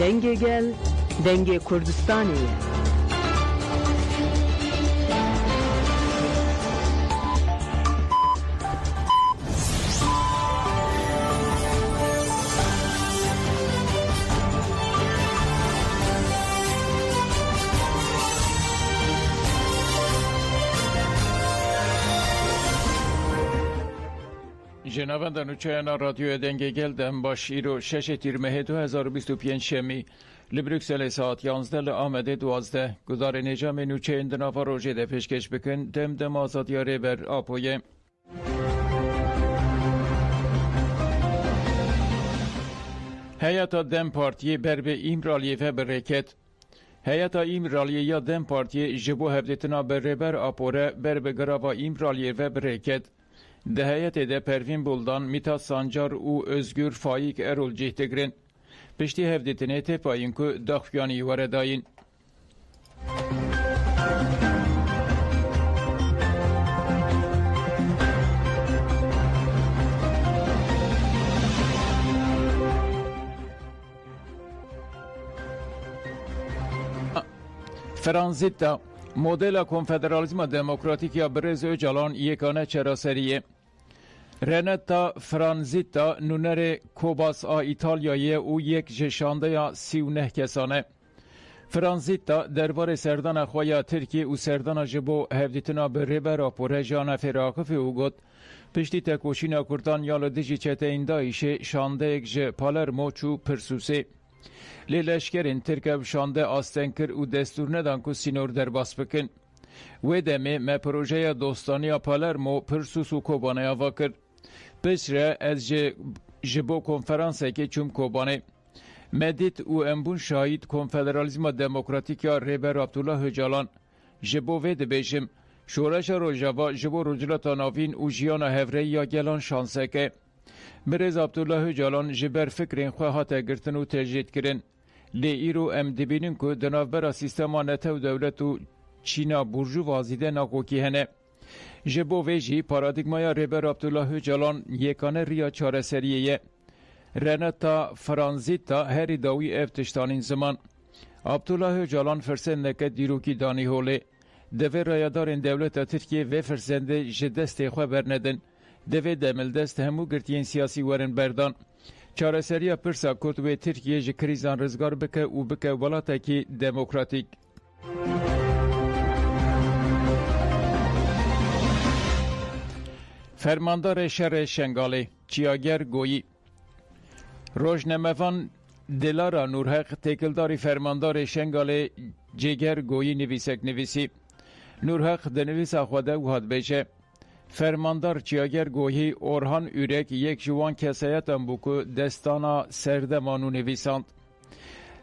دنگ گل دنگ کردستانی جنابندان و چاینا رادیو دنگ گل دم با شیر و 6 تیر ماه 2025 شمی لبروکسل ساعت 11 آمده 12 گذار نجام نوچه اندناف روژه ده پیشکش بکن دم آزادیاره بر آپویه هیئت دم پارتی بر به ایمرالیه و برکت هیئت ایمرالیه یا دم پارتی جبو هفدتنا بر آپوره بر به گراوا ایمرالیه و برکت ده هیئت ده پروین بولدان میتا سانجار او özgür فایق ارول جهتگرن پشتی هفدتنه تپاین که داخویانی ورداین فرانزیتا مدل کنفدرالیسم دموکراتیک یا برز öcalan یکانه چراسریه رنتا فرانزیتا نونر کوباس آ ایتالیایی او یک جشانده یا 39 کسانه فرانزیتا درباره سردان خواه ترکیه و سردان جبو هفدیتنا به ریبه راپوره جان فراقف او گد پشتی تکوشین کردان یال دیجی چته این دایشه شانده یک جه پالرمو چو پرسوسه لیلشکرین ترکب شانده آستنکر و دستور ندان که سینور در باس بکن و دمه ما پروژه دوستانی پالرمو پرسوس و کوبانه آوا کرد پسره از جبو کنفرانسه که چوم کوبانه مدید و امبون شاید کنفدرالیسم دموکراتیک یا ریبر عبدالله öcalan جبو وید بیشم شورش روژاوا جبو رجلتا ناوین و جیان هفره یا گلان شانسه که برز عبدالله öcalan جبر فکرین خواهات گرتن و تجدید کرن لی ایرو ام دبینن که دناف برا سیستما نتو دولت و چینا برجو وازیده ناکوکی هنه جبو ویجی پارادیگمایا ریبر عبدالله öcalan یکانه ریا چاره سریه رنتا فرانزیتا هری داوی افتشتانین زمان عبدالله öcalan فرسن نکه دیروکی دانی هوله دوی رایدارین دولت ترکیه و فرسنده جدست خواه برندن دوی دمل دست همو گرتین سیاسی ورن بردان چاره سریا پرسا کرد و ترکیه جه کریزان رزگار بکه و بکه ولاتا کی دموکراتیک فرماندار شهر شنگالی چیاگر گویی روزنامه‌وان دلارا نورحق تکلداری فرماندار شنگالی جگر گویی نویسی نورحق دنویس خواده و هاد بیشه فرماندار چیاگر گویی اورهان ürek یک جوان کسایتم بو که دستانا سردمانو نویساند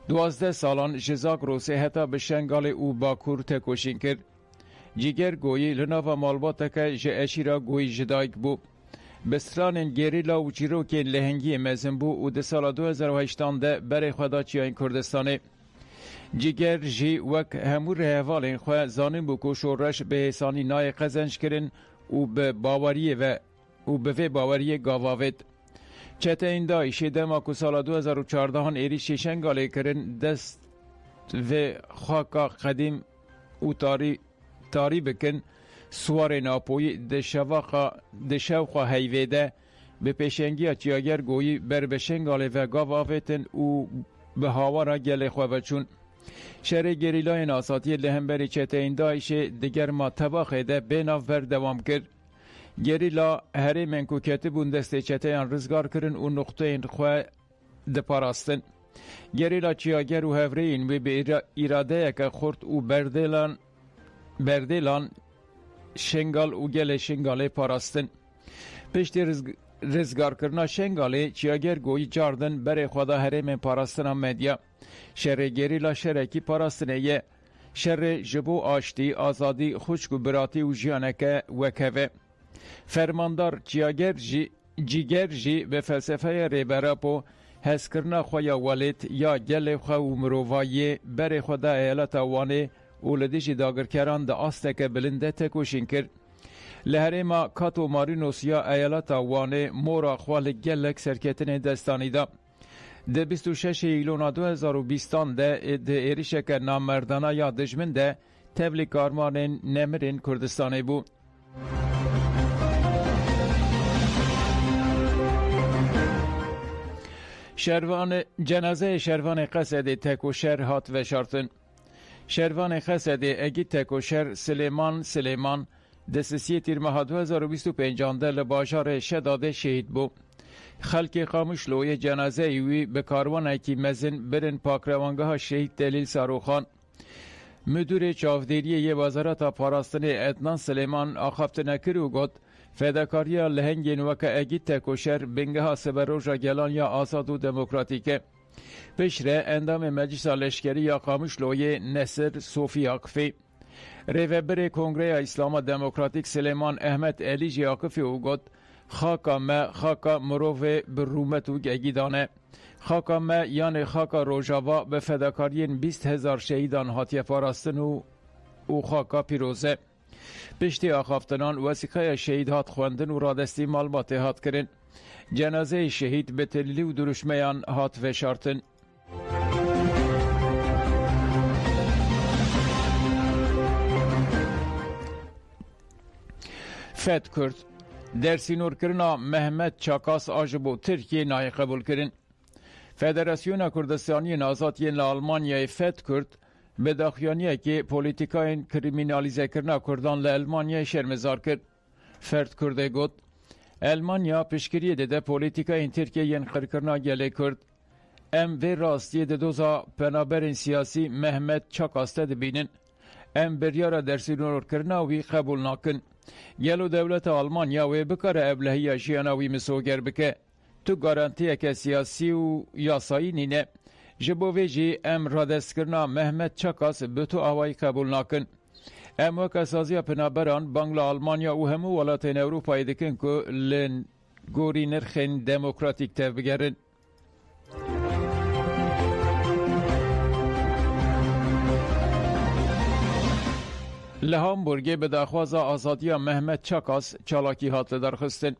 12 سالان جزاک روسه حتی به شنگالی او باکور تکوشین کرد جگر گویی لناو مالباتا که جه اشیرا گویی جدایک بو بسترانین گریلا و چیروکین لهنگی مزن بو و ده سال 2008 ده بره خدا چیاین کردستانه جگر جی وک همور هوالین خواه زانین بو که شورش به حسانی نای قزنش کرن و به باوری گاواوید چته این دایشه دما که سال 2014 ایری شنگالی کرن دست و خاکا قدیم و تاری بکن سوار ناپوی دشوخا هیویده به پیشنگی چیاگر گویی بر بشنگالی و گاواویتن و به هاوارا گل خواه چون شهر گریلای ناساتی لهمبری چته این دایشه دیگر ما تباخه ده بیناف بر دوام کرد گریلا هری منکو کتبون دسته چته این رزگار کرن و نقطه این خواه دپاراستن گریلا چیاگر و هفرین و به اراده که خورد و بردیلان شنگال و گل شنگاله پاراستن پشتی رزگار کرنا شنگاله چیاگر گویی جاردن بره خدا هرم پاراستن هم مدیا شر گریلا شرکی پاراستنه یه شر جبو آشتی آزادی خوشک و براتی و جیانکه وکوه فرماندار جیگر جی به فلسفه ریبراپو هست کرنا خویا والید یا گل خوا و مرووایی بره خدا ایالت وانه اولدیش داگرکران ده آستک بلنده تکوشین کرد لهرما کاتو مارینوس یا ایالت وانه مورا خوال گلک سرکتن دستانی دا ده 26 ایلونا 2020 ده ایریشک نامردانا یا دجمن ده تبلی کارمان نمرین کردستانی بو. جنازه شروان قصد تکوشر هات و شارتن. شروان قصد اگی تکوشر سلیمان دستسی تیر ماه 2025 ده باشار شداده شهید بو. خلق خاموش لوی جنازه ایوی به کاروان ایکی مزن برن پاکروانگاه شهید دلیل ساروخان. مدیر چاودیری وزارت پاراستن ادنان سلیمان آخافت نکرو گد فداکاریا لهنگین وکا اگی تکوشر بنگها سبروژا گلان یا آزاد و دموکراتیکه. پیشره اندام مجلس لشکری یا خاموش لوی نصر صوفی آقفی. ریوبر کنگره اسلام دموکراتیک سلیمان احمد علی آقفی او گد خاکا مروه برومت و گیدانه. خاکا ما یعنی خاکا روژاوا به فداکارین 20,000 شهیدان هاتیه پاراستن و خاکا پیروزه. پشتی آخافتنان وسیقه شهید هات خوندن و رادستی معلومات هات کرن. جنازه شهید به تلیلی و درشمیان هات و شارتن. فد کرد درسی نور کرنا محمد چاکاس آجبو ترکیه نای قبول کرن. فدراسیون کردستانی آزادی آلمانیای فد کرد به داخیانیه که پولیتیکاین کریمینالیزه کرنا کردان لالمانیای شرمزار کرد. فرد کرده گفت المانیا پشکریه ده پولیتیکاین ترکیه ین خرکرنا گله کرد. ام و راستی ده دوزا پنابرین سیاسی محمد چاکاسته ده بینن. ام بریارا درسی نور کرنا وی قبول ناکن. گلو دولت آلمانیا و بکار ابلهی جیاناوی مسوگر بکه. تو گارانتیه که سیاسی و یاسایی نینه. جبویجی ام رادست کرنا محمد چاکاس به تو آوائی قبول ناکن. ام وکا سازیا پنابران بانگلا آلمانیا و همو ولاتین اروپایی دکن که لن گوری نرخین دموکراتیک تف بگرن. لهامبورگی به داخواز آزادی محمد چاکاس چالاکی هات درخستن.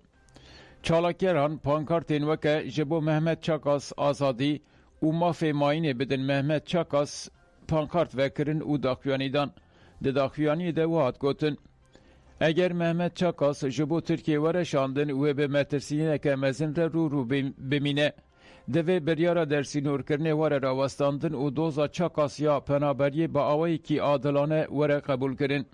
چالاکیران پانکارتین وکه جبو محمد چاکاس آزادی و مافی ماینه بدن محمد چاکاس پانکارت وکرن و داخوانیدان. ده داخوانی ده واد گوتن. اگر محمد چاکاس جبو ترکیه ورشاندن و به مترسینه که مزن رو بمینه. دوی بریارا درسی نور کرنه وره راوستاندن و دوزا چاکاس یا پنابری با آوائی که عادلانه وره قبول کرن.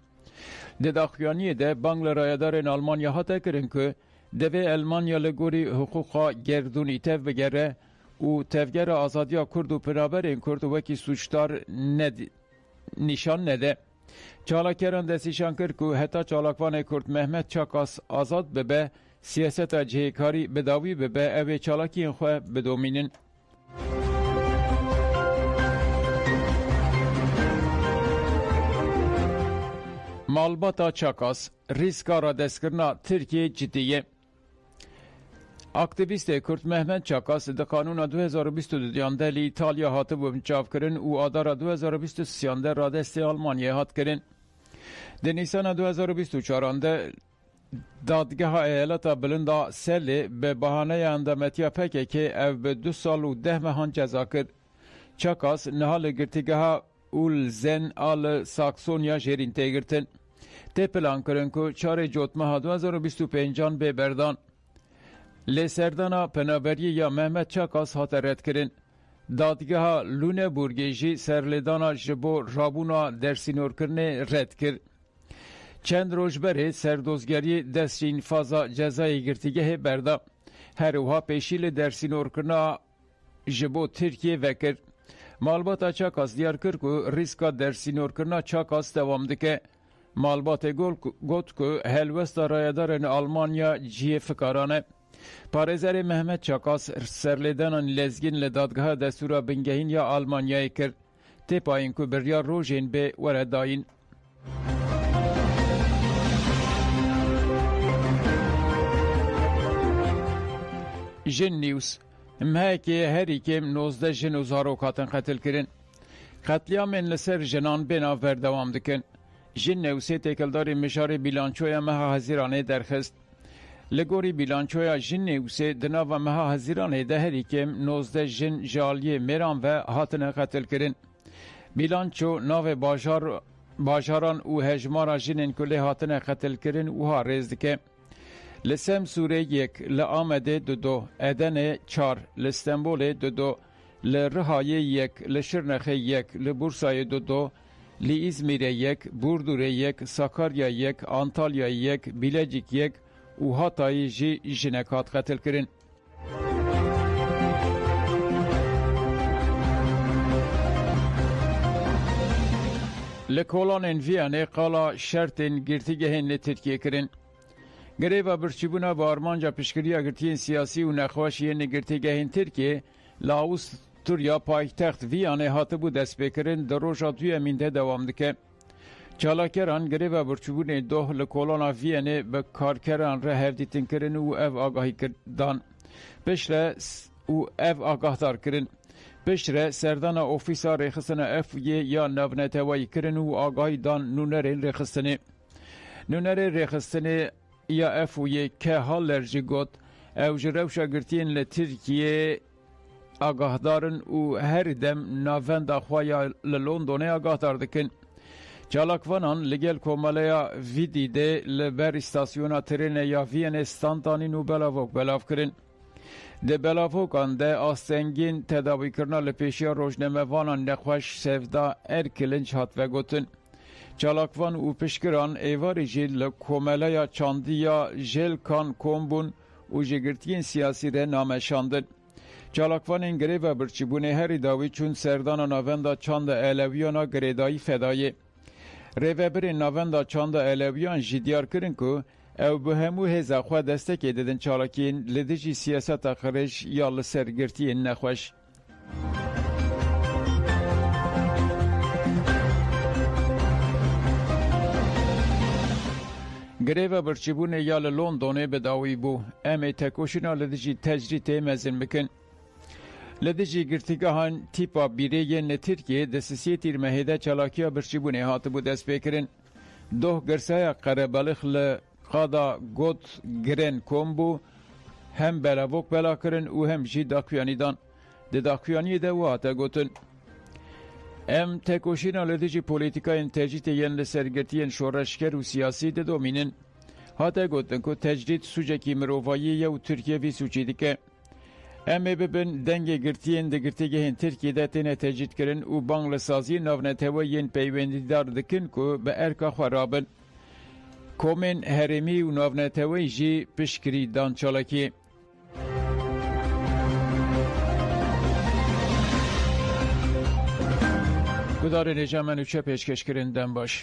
ده داخوانی ده بانگل رایدارن آلمانیا حتا کرن که دوی المانیا لگوری حقوقا گردونی تف بگره و تفگر آزادیا کرد و پنابرین کرد و وکی سوچتار نشان نده. چالاکران دستیشان کرد که حتی چالاکوان کرد محمد چاکاس آزاد ببه سیاست جهیکاری بداوی ببه اوی چالاکی خواه بدومینن. مالباتا چاکاس ریسکا را دست کرنا ترکیه جدیه. اکتیویست کرد محمد چاکاس ده قانون 2022 ده لی ایتالیا هاته و چاف کرن و آدار 2023 ده را دست آلمانیا هات کرن. ده نیسان 2024 ده دادگاه ایالت بلندا سلی به بهانه اندامتیا پکه که او به 2 سال و 10 ماهان جزا کرد. چاکاس نهال گرتگاه اولزن آل ساکسونیا جرین تگرتن. ته پلان کرن که 4 جوت ماه 2025 به بردان. لسردانا پنابری یا محمد چاکاس هات رد کرن. دادگاه لونه بورگیجی سرلدانا جبو رابونا درسینور کرنه رد کرد. چند روز بره سردوزگری دستین فازا جزای گرتیگه بردا. هر وها پیشیل درسینور کرنا جبو ترکیه وکر. مالباتا چاکاس دیار کرد که ریسکا درسینور کرنا چاکاس دوام دکه. مالبات گوت که هلوست رایدارن آلمانیا جیه فکارانه. پارزر محمد چاکاس سرلدانان لزگین لدادگاه دستورا بنگهین یا آلمانیای کرد. تی پاین که بریار روژین به ورداین. جن نیوز مهکی هری کم 19 جن و زاروکاتن قتل کرن. قتلیامن لسر جنان بنا دوام دکن. جن نیوزی تکلدار مشار بیلانچوی مها هزیرانه درخست. لگوری بیلانچویا جن نوسه دناو مها هزیران ده هریکم 19 جن جالی میران و هاتن قتل کرن. بیلانچو ناو باجاران و هجمارا جنین کلی هاتن قتل کرن و ها ریز دکه. لسم سوره 1 لآمده 2 ادن 4 لستنبول 2 لرهای 1 لشرنخه 1 لبورسای 2 لإزمیر 1 بوردور 1 ساکاریا 1 آنتالیا 1 بیلجیک 1 و هاتای جی جنکات قتل کرن. لکولان ویانه قالا شرطن گرتیگهن ترکیه کرن. گریبا برچیبونا با آرمانجا پشکریا گرتین سیاسی و نخواشی نگرتیگهن ترکیه لاوس توریا پایتخت ویانه هاتبو دست بکرن در روژا دوی امینده دوام دکه. چالاکران گریبا برچیبون دوه لکولانا ویانه به کارکران را هفدیتن کرن و او آگاهی کردن. پشره و او آگاهدار کرن. پشره سردان اوفیسا ریخستن افویه یا نونتوایی کرن و آگاهی دان نونرین ریخستنه. نونر ریخستنه یا افویه که حال لرجی گوت او جروشا گرتین لترکیه آگاهدارن و هر دم ناوند اخوایا للندونه آگاهدار دکن. چالاکوانان لگل کومالیا ویدی ده لبر استاسیونا ترین یا وین استانتانی نو بلاوک بلاو کرن. ده بلاوکان ده آستنگین تداوی کرنا لپیشیا روشنمه وانان نخوش سفدا ارکلنج هات و گوتن. چالاکوان و پشکران ایواری جیل لکومالیا چاندیا جیل کان کومبون و جگرتین سیاسی ره نامشاندن. چالاکوان این گریو برچیبونه هری داوی چون سردان ناوندا چاند علویانا گریدایی فدایه. ریوبر ناوندا چاند علویان جدیار کرن که او به همو هزا خواه دستکی دادن چالاکین لدیجی سیاست خرش یا لسرگرتی نخوش. گریو برچیبونه یا لندونه بداوی بو امی تکوشینا لدیجی تجریت مزن بکن. لدیجی گرتیگاهان تیپا بیره نترکیه دستسی تیرمهیده چالاکیا برچیبونه هاتبو دست بکرن. دوه گرسای قربالخ لقادا گوت گرن کومبو هم بلاوک بلا کرن و هم جی داکویانی دان. ده داکویانی ده و هاتا گوتن. ام تکوشینا لدیجی پولیتیکای تجریت ین لسرگرتین شورشکر و سیاسی ده دومینن. هاتا گوتن که تجریت سوچکی مروفایی و ترکیه وی سوچی دیکه. امی ببین دنگ گرتین ده گرتیگه هن ترکیه ده تینه تجرید کرن و بانگ لسازی ناونتوه ین پیوندیدار دکن که به ارکا خوارابن. کومن هرمی و ناونتوه جی پشکری دان چالاکی. گدار نجامن و چه پیشکش کرندن باش.